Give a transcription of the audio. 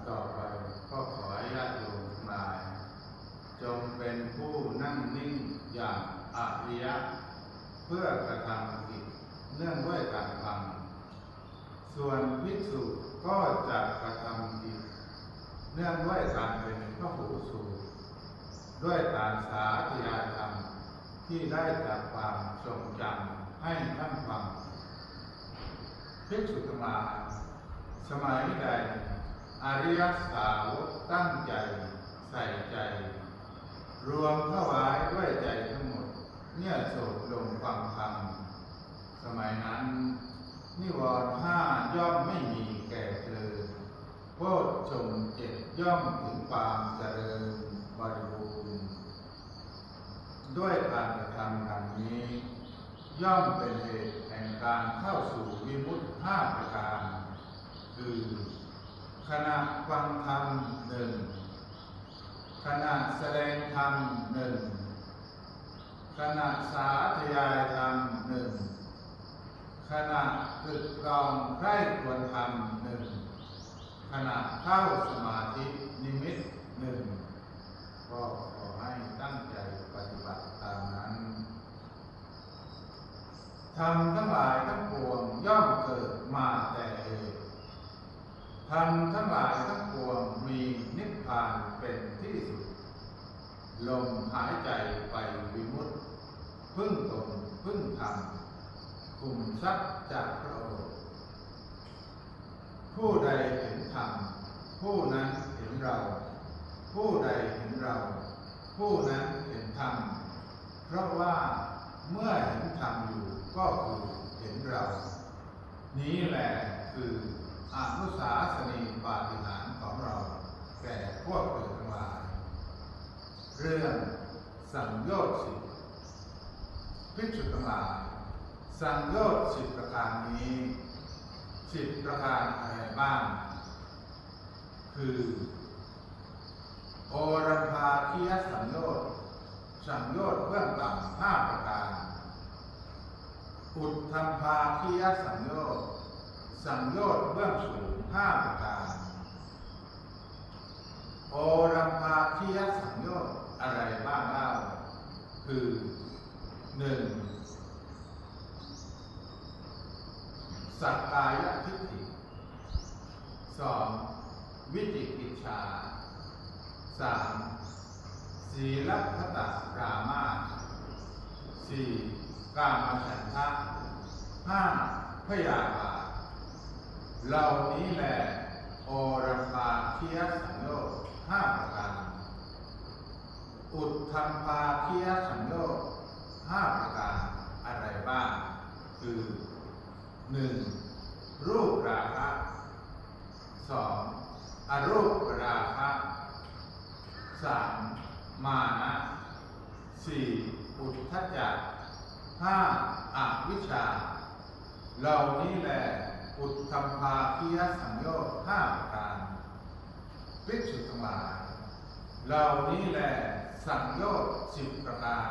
ต่อไปก็ขอให้ญาติโยมทั้งหลายจงเป็นผู้นั่งนิ่งอย่างอริยะเพื่อกระทำกิจเนื่องด้วยการฟังส่วนภิกษุก็จะกระทำกิจเนื่องด้วยการเป็นพหูสูตรด้วยการสาธยายธรรมที่ได้จากความทรงจำให้ท่านฟังภิกษุทั้งหลายสมัยใดอริยสาวกตั้งใจใส่ใจรวมถวายด้วยใจทั้งหมดเนี่ยโสดลงฟังธรรมสมัยนั้นนิวรณ์ห้าย่อมไม่มีแก่เธอโพชฌงค์เจ็ดย่อมถึงความเจริญบริบูรณ์ด้วยการกระทำดังนี้ย่อมเป็นเหตุแห่งการเข้าสู่วิมุตติห้าประการคือขณะฟังธรรมหนึ่งขณะแสดงธรรมหนึ่งขณะสาธยายธรรมหนึ่งขณะตรึกตรองใคร่ควรธรรมหนึ่งขณะเข้าสมาธินิมิตหนึ่งก็ขอให้ตั้งใจปฏิบัติตามนั้นธรรมทั้งหลายทั้งปวงย่อมเกิดมาแต่เหตุธรรมทั้งหลายทั้งปวงมีนิพพานเป็นที่สุดลมหายใจไปวิมุตติพึ่งตนพึ่งธรรมคุมทรัพย์จากพระโอษฐ์ผู้ใดเห็นธรรมผู้นั้นเห็นเราผู้ใดเห็นเราผู้นั้นเห็นธรรมเพราะว่าเมื่อเห็นธรรมอยู่ก็คือเห็นเรานี้แหละคืออนุสาสนีปาฏิหาริย์ของเราแก่พวกเธอทั้งหลายเรื่องสังโยชน์สิบภิกษุทั้งหลายสังโยชน์สิบประการนี้สิบประการอะไรบ้างคือโอรัมภาคียสังโยชน์สังโยชน์เบื้องต่ำห้าประการอุทธัมภาคียสังโยชน์สังโยชน์เบื้องสูงห้าประการโอรัมภาคียสังโยชน์อะไรบ้างเล่าคือหนึ่งสักกายทิฏฐิสองวิจิกิจฉาสามศีลพัตตปรามาสสี่กามฉันทะห้าพยาบาทเหล่านี้แหละโอรัมภาคียสังโยชน์ห้าประการอุทธัมภาคียสังโยชน์ห้าประการอะไรบ้างคือหนึ่งรูปราคะสองอรูปราคะสามมานะสี่อุทธัจจะห้าอวิชชาเหล่านี้แหละอุทธัมภาคียสังโยชน์ห้าประการภิกษุทั้งหลายเหล่านี้แหละสังโยชน์สิบประการ